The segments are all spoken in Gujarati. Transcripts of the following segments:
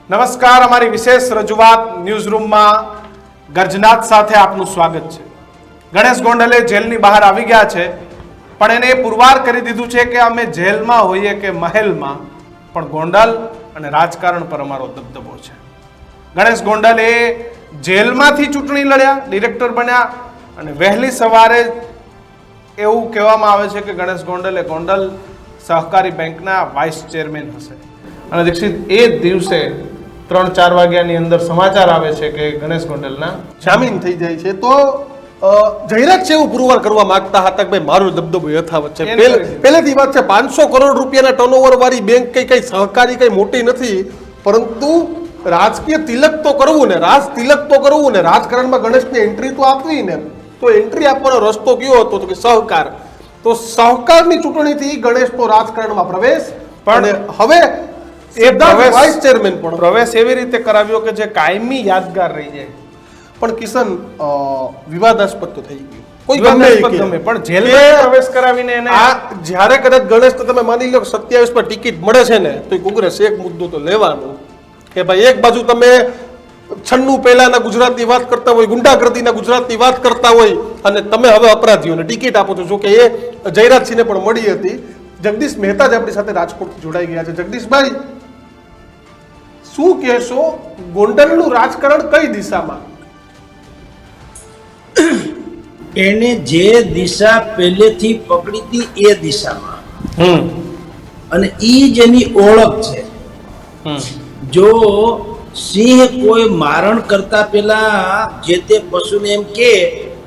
નમસ્કાર, અમારી વિશેષ રજૂઆત ન્યૂઝરૂમમાં ગર્જનાથ સાથે આપનું સ્વાગત છે। ગણેશ ગોંડલે જેલની બહાર આવી ગયા છે, પણ એને પુરવાર કરી દીધું છે કે અમે જેલમાં હોઈએ કે મહેલમાં, પણ ગોંડલ અને રાજકારણ પર અમારો દબદબો છે। ગણેશ ગોંડલે જેલમાંથી ચૂંટણી લડ્યા, ડિરેક્ટર બન્યા, અને વહેલી સવારે એવું કહેવામાં આવે છે કે ગણેશ ગોંડલે ગોંડલ સહકારી બેંકના વાઇસ ચેરમેન હશે। અને દીક્ષિત, એ દિવસે 3-4 વાગ્યાની અંદર સમાચાર આવે છે કે ગણેશ ગોંડલના જામીન થઈ જાય છે। તો જયરાજ છે એવું પુરવાર કરવા માંગતા હતા કે ભાઈ મારો દબદબો યથાવત છે। પહેલેથી વાત છે, 500 કરોડ રૂપિયાના ટર્નઓવર વાળી બેંક કઈ સહકારી કઈ મોટી નથી, પરંતુ રાજકીય તિલક તો કરવું ને, તિલક તો કરવું ને, રાજકારણમાં ગણેશને એન્ટ્રી તો આપવી ને। તો એન્ટ્રી આપવાનો રસ્તો કયો હતો? તો કે સહકાર। તો સહકારની ચૂંટણીથી ગણેશનો રાજકારણમાં પ્રવેશ, પણ હવે વાઇસ ચેરમેન પણ પ્રવેશ એવી રીતે કરાવ્યો કે જે કાયમી યાદગાર રહી જાય। પણ કિશન, વિવાદાસ્પદ તો થઈ ગયું, કોઈ ગમે પણ જેલમાં પ્રવેશ કરાવીને એને જ્યારે કદાચ ગણેશ તો તમે માની લો 27 પર ટિકિટ મળે છે ને, તો કોંગ્રેસ એક મુદ્દો તો લેવાનું કે ભાઈ એક બાજુ તમે 96 પહેલાના ગુજરાતની વાત કરતા હોય, ગુંડાગર્દીના ગુજરાતની વાત કરતા હોય, અને તમે હવે અપરાધીઓને ટિકિટ આપો છો। જો કે એ જયરાજસિંહને પણ મળી હતી। જગદીશ મહેતા જ આપણી સાથે રાજકોટથી જોડાઈ ગયા છે। જગદીશભાઈ, શું કહેશો, ગોંડલનું રાજકારણ કઈ દિશામાં? એને જે દિશા પહેલેથી પકડી હતી એ દિશામાં, અને ઈ જ એની ઓળખ છે। જો સિંહ કોઈ મારણ કરતા પહેલા જે તે પશુને એમ કે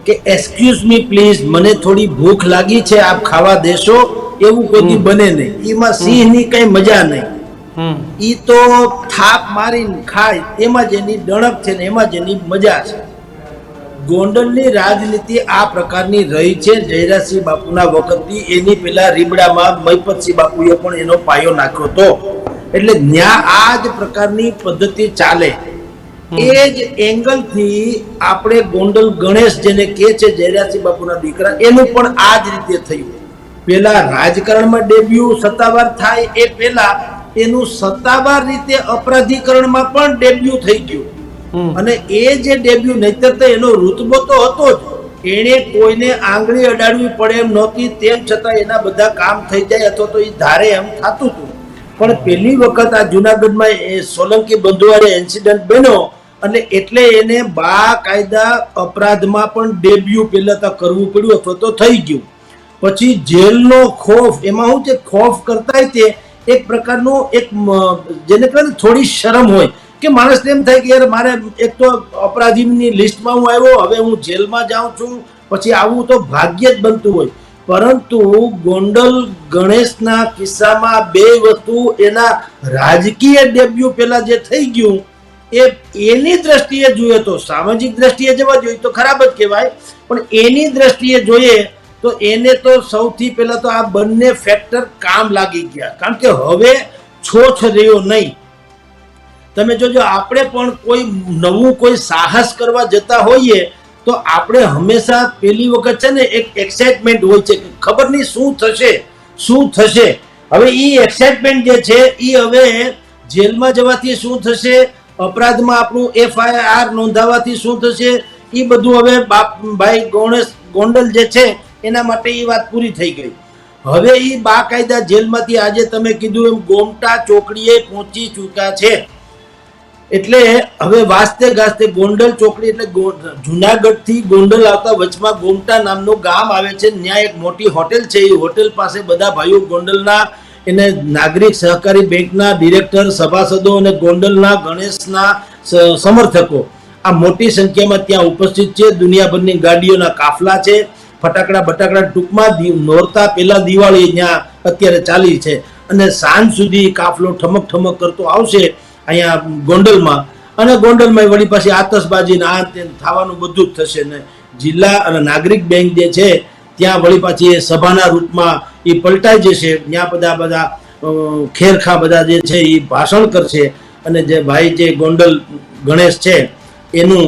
એક્સક્યુઝ મી પ્લીઝ, મને થોડી ભૂખ લાગી છે, આપ ખાવા દેશો, એવું કોઈ બને નહીં। એમાં સિંહની કઈ મજા નહીં। ઈ તો થાપ મારીને ખાય, એમાં જ એની ડણક છે ને એમાં જ એની મજા છે। ગોંડલની રાજનીતિ આ પ્રકારની રહી છે જયરાજસિંહ બાપુના વખતથી। એની પેલા રીબડામાં મહિપતસિંહ બાપુએ પણ એનો પાયો નાખ્યો હતો, એટલે ન્યા આ જ પ્રકારની પદ્ધતિ ચાલે। એ જ એંગલથી આપણે ગોંડલ ગણેશ જેને કહે છે જયરાજસિંહ બાપુના દીકરા, એનું પણ આ જ રીતે થયું। પેલા રાજકારણમાં ડેબ્યુ સત્તાવાર થાય એ પહેલા એનું સત્તાવાર રીતે અપરાધીકરણમાં પણ ડેબ્યુ થઈ ગયું। અને એ જે ડેબ્યુ નહીતર તો એનો રૂતબો તો હતો જ, એને કોઈને આંગળી અડાડવી પડે એમ નહોતી, તેમ છતાં એના બધા કામ થઈ જાય અથવા તો એ ધારે એમ થતું હતું। પણ પહેલી વખત આ જુનાગઢમાં સોલંકી બંધુવાડે ઇન્સિડન્ટ બન્યો, અને એટલે એને બાકાયદા અપરાધમાં પણ ડેબ્યુ પહેલા તો કરવું પડ્યું અથવા તો થઈ ગયું। પછી જેલનો ખોફ, એમાં શું છે, ખોફ કરતા તે એક પ્રકારનું એક જેને કહેવાય ને થોડી શરમ હોય કે માણસને એમ થાય કે યાર મારે એક તો અપરાધીની લિસ્ટમાં હું આવ્યો, હવે હું જેલમાં જાઉં છું, પછી આવું તો ભાગ્ય જ બનતું હોય। પરંતુ ગોંડલ ગણેશના કિસ્સામાં બે વસ્તુ, એના રાજકીય ડેબ્યુ પેલા જે થઈ ગયું એની દ્રષ્ટિએ જોઈએ તો, સામાજિક દ્રષ્ટિએ જવા જોઈએ તો ખરાબ જ કહેવાય, પણ એની દ્રષ્ટિએ જોઈએ તો એને તો સૌથી પહેલા તો આ બંને ફેક્ટર કામ લાગી ગયા। કારણ કે હવે છોછ રહ્યો નહીં। તમે જોજો, આપણે પણ કોઈ નવું કોઈ સાહસ કરવા જતા હોઈએ તો આપણે હંમેશા પહેલી વખત છે ને એક એક્સાઇટમેન્ટ હોય છે કે ખબર નહીં શું થશે શું થશે। હવે એ એક્સાઇટમેન્ટ જે છે એ હવે જેલમાં જવાથી શું થશે, અપરાધમાં આપણું FIR નોંધાવાથી શું થશે, એ બધું હવે ભાઈ ગોંડલ જે છે એના માટે એ વાત પૂરી થઈ ગઈ। હવે એ બાકાયદા જેલમાંથી આજે તમે કીધું એમ ગોમટા ચોકડીએ પહોંચી ચૂક્યા છે। એટલે હવે વાસ્તે ગાસ્તે ગોંડલ ચોકડી એટલે જુનાગઢ થી ગોંડલ આવતા વચમાં ગોમટા નામનું ગામ આવે છે। ત્યાં એક મોટી હોટેલ છે, એ હોટેલ પાસે બધા ભાઈઓ ગોંડલના, એને નાગરિક સહકારી બેંકના ડિરેક્ટર, સભાસદો અને ગોંડલના ગણેશના સમર્થકો આ મોટી સંખ્યામાં ત્યાં ઉપસ્થિત છે। દુનિયાભરની ગાડીઓના કાફલા છે, ફટાકડા બટાકડા, ટૂંકમાં નોરતા પહેલા દિવાળી ત્યાં અત્યારે ચાલી છે, અને સાંજ સુધી કાફલો ઠમક ઠમક કરતો આવશે અહીંયા ગોંડલમાં। અને ગોંડલમાં વળી પાછી આતશબાજી ને આ થવાનું બધું જ થશે ને જિલ્લા અને નાગરિક બેંક જે છે ત્યાં વળી પાછી સભાના રૂપમાં એ પલટાઈ જશે। ત્યાં બધા ખેરખા બધા જે છે એ ભાષણ કરશે, અને જે ભાઈ જે ગોંડલ ગણેશ છે એનું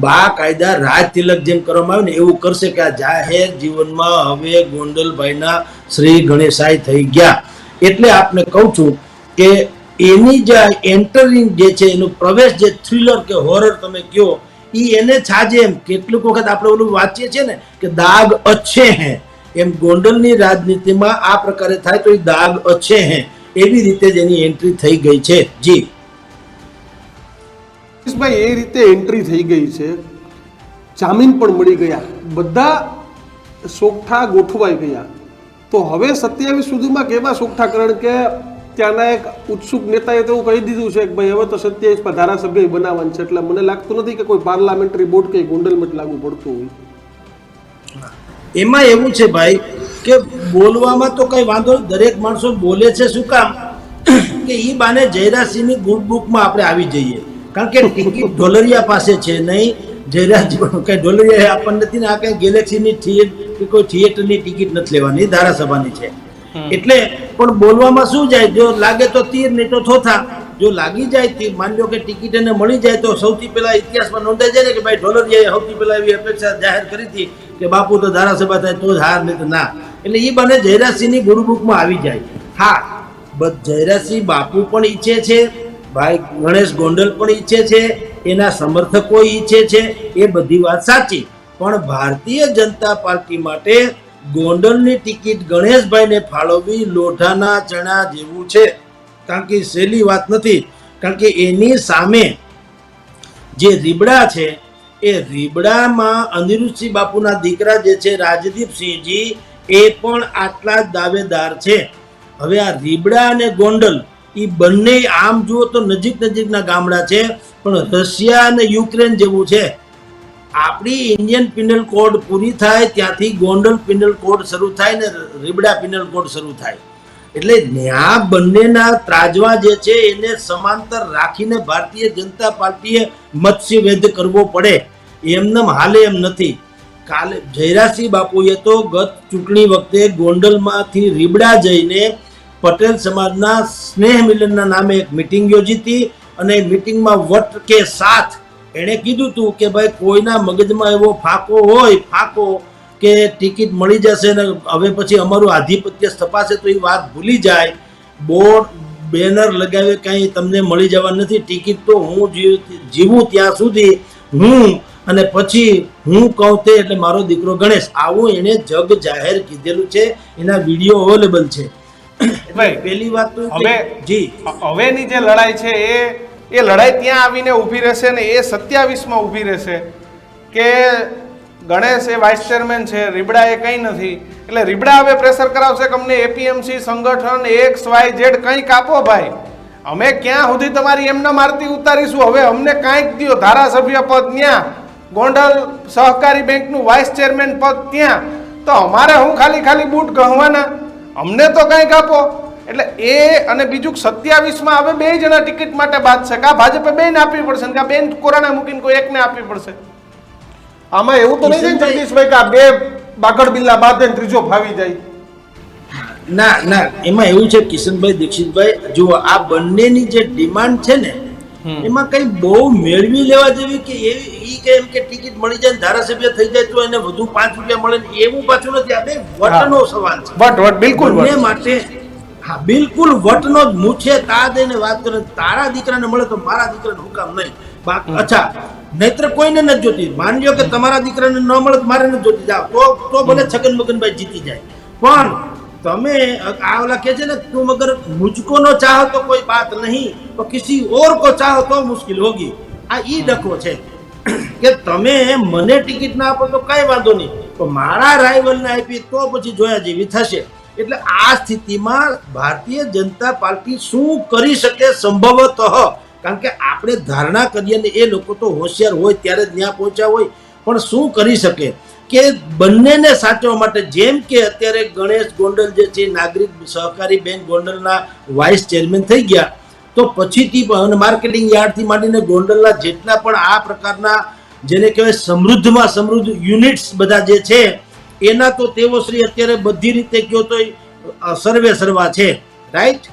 બાકાયદા રાજ તિલક જેમ કરવામાં આવે ને એવું કરશે કે આ જાહેર જીવનમાં હવે ગોંડલભાઈના શ્રી ગણેશાય થઈ ગયા। એટલે આપને કહું છું કે એની જે એન્ટરિંગ જે છે એનો પ્રવેશ જે થ્રિલર કે હોરર તમે કહો એને છાજે એમ કેટલીક વખત આપણે ઓલું વાંચીએ છીએ ને કે દાગ અચ્છે હે, એમ ગોંડલની રાજનીતિમાં આ પ્રકારે થાય તો એ દાગ અચ્છે હે એવી રીતે જ એની એન્ટ્રી થઈ ગઈ છે. જી ભાઈ, એ રીતે એન્ટ્રી થઈ ગઈ છે, જામીન પણ મળી ગયા, બધા સોગઠા ગોઠવાઈ ગયા. તો હવે 27 સુધીમાં કેવા સોગઠા? કારણ કે ત્યાંના એક ઉત્સુક નેતાએ તો એવું કહી દીધું છે કે ભાઈ હવે તો 27 ધારાસભ્ય બનાવવાનું છે, એટલે મને લાગતું નથી કે કોઈ પાર્લામેન્ટરી બોર્ડ કે ગોંડલમાં જ લાગુ પડતું હોય. એમાં એવું છે ભાઈ કે બોલવામાં તો કઈ વાંધો નહીં, દરેક માણસો બોલે છે. શું કામ કે ઈ બાને જયરાજસિંહની ગુડ બુકમાં આપણે આવી જઈએ, કારણ કે ટિકિટ ઢોલરિયા પાસે છે નહીં. જયરાજ કઈ ઢોલરિયા આપણને નથી ને, આ કઈ ગેલેક્સીની કે કોઈ થિયેટરની ટિકિટ નથી લેવાની, ધારાસભાની છે. એટલે પણ બોલવામાં શું જાય, જો લાગે તો તીર નહીં તો થોથા. જો લાગી જાય તીર, માની લો કે ટિકિટ એને મળી જાય તો સૌથી પહેલા ઇતિહાસમાં નોંધાઈ જાય ને કે ભાઈ ઢોલરિયાએ સૌથી પહેલા એવી અપેક્ષા જાહેર કરી હતી કે બાપુ તો ધારાસભા થાય તો જ હાર, નહીં તો ના. એટલે એ બને જયરાજસિંહની ગુરુબુકમાં આવી જાય. હા, જયરાજસિંહ બાપુ પણ ઈચ્છે છે, ભાઈ ગણેશ ગોંડલ પણ ઈચ્છે છે, એના સમર્થકો ઈચ્છે છે, એ બધી વાત સાચી. પણ ભારતીય જનતા પાર્ટી માટે ગોંડલની ટિકિટ ગણેશભાઈને ફાળવવી લોઢાના ચણા જેવું છે, કારણ કે સહેલી વાત નથી. કારણ કે એની સામે જે રીબડા છે એ રીબડામાં અનિરુદ્ધસિંહ બાપુના દીકરા જે છે રાજદીપસિંહજી, એ પણ આટલા જ દાવેદાર છે. હવે આ રીબડા અને ગોંડલ એ બંને આમ જુઓ તો નજીક નજીકના ગામડા છે, પણ રશિયા અને યુક્રેન જેવું છે. આપણી ઇન્ડિયન પિનલ કોડ પૂરી થાય ત્યાંથી ગોંડલ પિનલ કોડ શરૂ થાય ને રીબડા પિનલ કોડ શરૂ થાય. એટલે આ બંનેના ત્રાજવા જે છે એને સમાંતર રાખીને ભારતીય જનતા પાર્ટીએ મત્સ્યવેદ કરવો પડે, એમને હાલે એમ નથી. કાલે જયરાજસિંહ બાપુએ તો ગત ચૂંટણી વખતે ગોંડલમાંથી રીબડા જઈને પટેલ સમાજના સ્નેહ મિલનના નામે એક મિટિંગ યોજી હતી, અને મિટિંગમાં વટ કે સાથ એણે કીધું હતું કે ભાઈ કોઈના મગજમાં એવો ફાકો કે ટિકિટ મળી જશે ને હવે પછી અમારું આધિપત્ય સ્થપાશે તો એ વાત ભૂલી જાય. બોર્ડ બેનર લગાવે કંઈ તમને મળી જવા નથી, ટિકિટ તો હું જીવું ત્યાં સુધી હું, અને પછી હું કહું તે એટલે મારો દીકરો ગણેશ. આવું એને જગ જાહેર કીધેલું છે, એના વિડીયો અવેલેબલ છે. પહેલી વાત તો હવેની જે લડાઈ છે એ લડાઈ ત્યાં આવીને ઊભી રહેશે ને એ 27માં ઊભી રહેશે કે ગણેશ એ વાઇસ ચેરમેન છે, રીબડા એ કંઈ નથી. એટલે રીબડા હવે પ્રેશર કરાવશે કે અમને એપીએમસી સંગઠન XYZ કંઈક આપો ભાઈ, અમે ક્યાં સુધી તમારી એમને મારતી ઉતારીશું, હવે અમને કાંઈક દો. ધારાસભ્ય પદ ત્યાં, ગોંડલ સહકારી બેંકનું વાઇસ ચેરમેન પદ ત્યાં, તો અમારે હું ખાલી બૂટ ગહવાના, અમને તો કંઈક આપો. એટલે એ અને બીજું 27માં હવે 2 જણા ટિકિટ માટે બાદ છે, કા ભાજપે 2 ને આપવી પડશે, કા 2 કોરાના મૂકીને કોઈ એકને આપવી પડશે. આમાં એવું તો નહીં થાય જગદીશભાઈ કે આ 2 બાગડ બિલ્લા બાદ ત્રીજો ફાવી જાય? ના, એમાં એવું છે કિશનભાઈ દીક્ષિતભાઈ, જો આ બંનેની જે ડિમાન્ડ છે ને એમાં કઈ બહુ મેળવી લેવા જેવી કે એવી કે એમ કે ટિકિટ મળી જાય ધારાસભ્ય થઈ જાય તો એને વધુ 5 રૂપિયા મળે એવું પાછું નથી. આ બે વટનો સવાલ છે. વટ બિલકુલ બંને માટે. હા, બિલકુલ વટનો જ મૂછે તા દઈને વાત કરે. તારા દીકરાને મળે તો મારા દીકરાને હુકામ નહીં. અચ્છા, નહીતર કોઈને નથી જોતી. માની લો કે તમારા દીકરાને ન મળે તો મારે નથી જોતી, જાઓ તો ભલે છગન મગનભાઈ જીતી જાય. પણ તમે આ ઓલા કે છે ને તું મગર મુझको નો ચાહો તો કોઈ બાત નહીં, તો કિસી ઓર કો ચાહો તો મુશ્किल होगी. આ ઈ ડખો છે કે તમે મને ટિકિટ ના આપો તો કઈ વાંધો નહીં, તો મારા રાઇવલને આપી તો પછી જોયા જેવી થશે. એટલે આ સ્થિતિમાં ભારતીય જનતા પાર્ટી શું કરી શકે સંભવતઃ, કારણ કે આપણે ધારણા કરીએ ને એ લોકો તો હોશિયાર હોય ત્યારે જ ત્યાં પહોંચ્યા હોય, પણ શું કરી શકે કે બંનેને સાચવવા માટે, જેમ કે અત્યારે ગણેશ ગોંડલ જે છે નાગરિક સહકારી બેંક ગોંડલના વાઇસ ચેરમેન થઈ ગયા, તો પછીથી માર્કેટિંગ યાર્ડથી માંડીને ગોંડલના જેટલા પણ આ પ્રકારના જેને કહેવાય સમૃદ્ધ યુનિટ્સ બધા જે છે એના તો તેઓ શ્રી અત્યારે બધી રીતે કહો તો સર્વા છે, રાઈટ.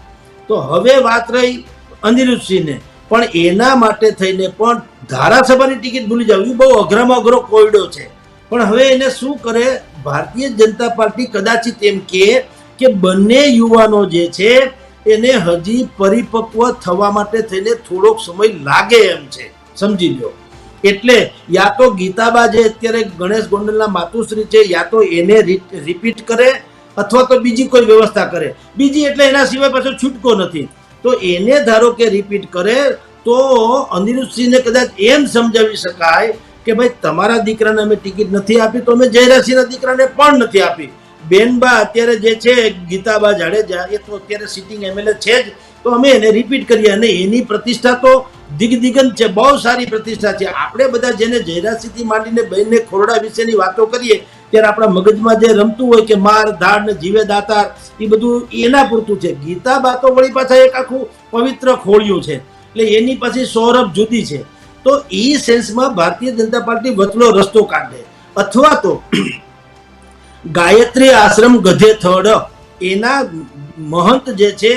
તો હવે વાત રહી અનિરુદ્ધસિંહને, પણ એના માટે થઈને પણ ધારાસભાની ટિકિટ ભૂલી જાવ એ બહુ અઘરામાં અઘરો કોયડો છે. પણ હવે એને શું કરે ભારતીય જનતા પાર્ટી, કદાચિત એમ કે બંને યુવાનો જે છે એને હજી પરિપક્વ થવા માટે થઈને થોડોક સમય લાગે એમ છે, સમજી લો. એટલે યા તો ગીતાબા જે અત્યારે ગણેશ ગોંડલના માતુશ્રી છે, યા તો એને રિપીટ કરે અથવા તો બીજી કોઈ વ્યવસ્થા કરે. બીજી એટલે એના સિવાય પાછો છૂટકો નથી. તો એને ધારો કે રિપીટ કરે તો અનિરુદ્ધસિંહને કદાચ એમ સમજાવી શકાય કે ભાઈ તમારા દીકરાને અમે ટિકિટ નથી આપી તો અમે જયરાજસિંહના દીકરાને પણ નથી આપી. બેનબા અત્યારે જે છે ગીતાબા જાડેજા એ તો અત્યારે સિટિંગ એમએલએ છે જ, તો અમે એને રિપીટ કરીએ. અને એની પ્રતિષ્ઠા તો દિગ્દિગંત છે, બહુ સારી પ્રતિષ્ઠા છે. આપણે બધા જેને જયરાજસિંહથી માંડીને બહેનને ખોરડા વિશેની વાતો કરીએ ત્યારે આપણા મગજમાં જે રમતું હોય કે માર ધાડ ને જીવે દાતાર, એ બધું એના પૂરતું છે. ગીતાબા તો વળી પાછા એક આખું પવિત્ર ખોળ્યું છે, એટલે એની પછી સૌરભ જુદી છે. તો એ સેન્સમાં ભારતીય જનતા પાર્ટી વચલો રસ્તો કાઢે, અથવા તો ગાયત્રી આશ્રમ ગધેથડ એના મહંત જે છે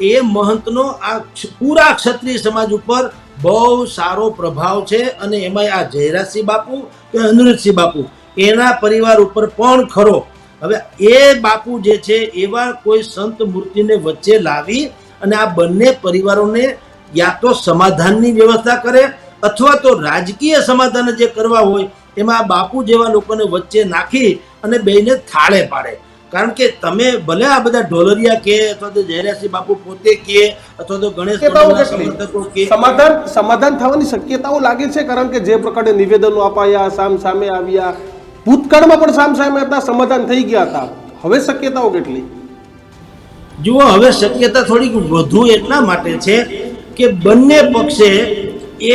એ મહંતનો આ પૂરા ક્ષત્રિય સમાજ ઉપર બહુ સારો પ્રભાવ છે. અને એમાં આ જયરાજસિંહ બાપુ કે અનિરુદ્ધસિંહ બાપુ એના પરિવાર ઉપર પણ ખરો. હવે એ બાપુ જે છે એવા કોઈ સંત મૂર્તિને વચ્ચે લાવી અને આ બંને પરિવારોને યા તો સમાધાનની વ્યવસ્થા કરે અથવા તો રાજકીય સમાધાન જે કરવા હોય એમાં આ બાપુ જેવા લોકોને વચ્ચે નાખી અને બેને થાળે પાડે. કારણ કે તમે ભલે આ બધા ઢોલરિયા કે અથવા તો જયરાજસિંહ બાપુ પોતે કે અથવા તો ગણેશ સમર્થકો કે સમાધાન થવાની શક્યતાઓ લાગે છે, કારણ કે જે પ્રકારે નિવેદનો અપાયા, સામે આવ્યા, ભૂતકાળમાં પણ સામે હતા, સમાધાન થઈ ગયા હતા. હવે શક્યતાઓ કેટલી? જુઓ, હવે શક્યતા થોડીક વધુ એટલા માટે છે કે બંને પક્ષે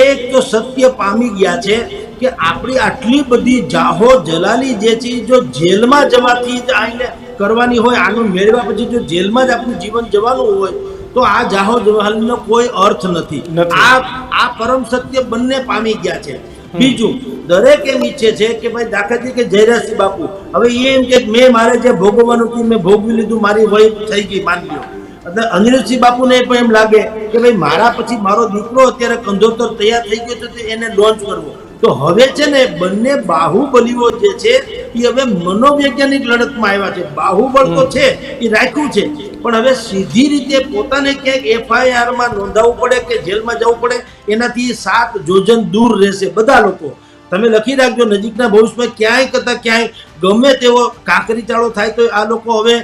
એક તો સત્ય પામી ગયા છે કે આપણી આટલી બધી જાહો જલાલી જે છે જો જેલમાં જવાથી જ આઈને કરવાની હોય, આનું મેળવ્યા પછી જો જેલમાં જ આપણું જીવન જવાનું હોય તો આ જાહો જલાલીનો કોઈ અર્થ નથી. આ પરમ સત્ય બંને પામી ગયા છે. બીજું, દરેક એમ ઈચ્છે છે કે ભાઈ દાખલા તરીકે જયરાજસિંહ બાપુ હવે એમ કે મેં મારે જે ભોગવવાનું હતું મેં ભોગવી લીધું, મારી વય થઈ ગઈ, માની લો. એટલે અનિરુદ્ધસિંહ બાપુને પણ એમ લાગે કે ભાઈ મારા પછી મારો દીકરો અત્યારે કંધોતર તૈયાર થઈ ગયો તો એને લોન્ચ કરવો. તો હવે છે ને બંને બાહુબલીઓ જે છે એ હવે મનોવૈજ્ઞાનિક લડતમાં આવ્યા છે. બાહુબળ તો છે એ રાખ્યું છે, પણ હવે સીધી રીતે પોતાને ક્યાંક FIR માં નોંધાવવું પડે કે જેલમાં જવું પડે એનાથી 7 જોજન દૂર રહેશે બધા લોકો. તમે લખી રાખજો, નજીકના ભવિષ્યમાં ક્યાંય કરતા ક્યાંય ગમે તેવો કાંકરી ચાળો થાય તો આ લોકો હવે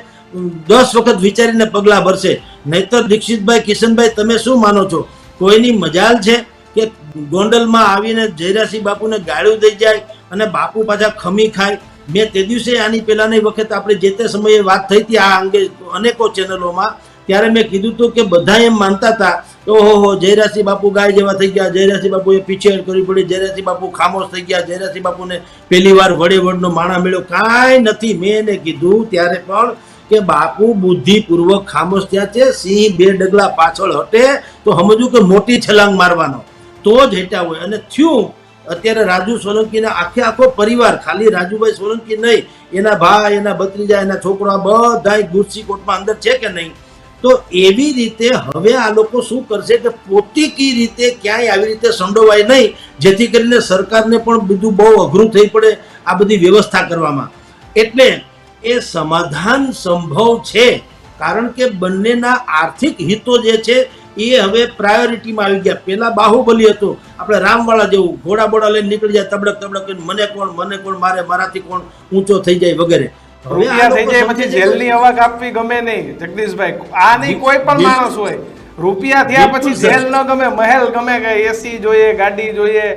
10 વખત વિચારીને પગલા ભરશે. નહીતર દીક્ષિતભાઈ, કિશનભાઈ, તમે શું માનો છો? કોઈની મજાલ છે કે ગોંડલમાં આવીને જયરાજસિંહ બાપુને ગાળ્યું દઈ જાય અને બાપુ પાછા ખમી ખાય? મેં તે દિવસે આની પહેલાની વખત આપણે જે તે સમયે વાત થઈ હતી આ અંગે અનેકો ચેનલોમાં, ત્યારે મેં કીધું હતું કે બધા એમ માનતા હતા ઓહો જયરાજસિંહ બાપુ ગાય જેવા થઈ ગયા, જયરાજસિંહ બાપુએ પીછેડ કરવી પડી, જયરાજસિંહ બાપુ ખામોશ થઈ ગયા, જયરાજસિંહ બાપુને પહેલી વાર વડનો માણા મળ્યો. કાંઈ નથી. મેં એને કીધું ત્યારે પણ કે બાપુ બુદ્ધિપૂર્વક ખામોશ થયા છે. સિંહ 2 ડગલા પાછળ હટે તો સમજવું કે મોટી છલાંગ મારવાનો તો જ હટ્યા હોય. અને થયું અત્યારે રાજુ સોલંકીના આખો પરિવાર, ખાલી રાજુભાઈ સોલંકી નહીં, એના ભાઈ, એના ભત્રીજા, એના છોકરા બધા ગુસ્સી કોટમાં અંદર છે કે નહીં? તો એવી રીતે હવે આ લોકો શું કરશે કે પોતીકી રીતે ક્યાંય આવી રીતે સંડોવાય નહીં, જેથી કરીને સરકારને પણ બધું બહુ અઘરું થઈ પડે આ બધી વ્યવસ્થા કરવામાં. એટલે એ સમાધાન સંભવ છે, કારણ કે બંનેના આર્થિક હિતો જે છે એ હવે પ્રાયોરિટીમાં આવી ગયા. પેલા બાહુબલી હતો આપણે રામવાળા જેવું, ઘોડા બોડા લઈને નીકળી જાય તબડક તબડક, મને કોણ મારે, મારાથી કોણ ઊંચો થઈ જાય વગેરે. રૂપિયા થઈ જાય પછી જેલની હવા કાપવી ગમે નહીં જગદીશભાઈ. આ નહીં કોઈ પણ માણસ હોય, રૂપિયા થયા પછી જેલ ન ગમે, મહેલ ગમે, કે એસી જોઈએ, ગાડી જોઈએ,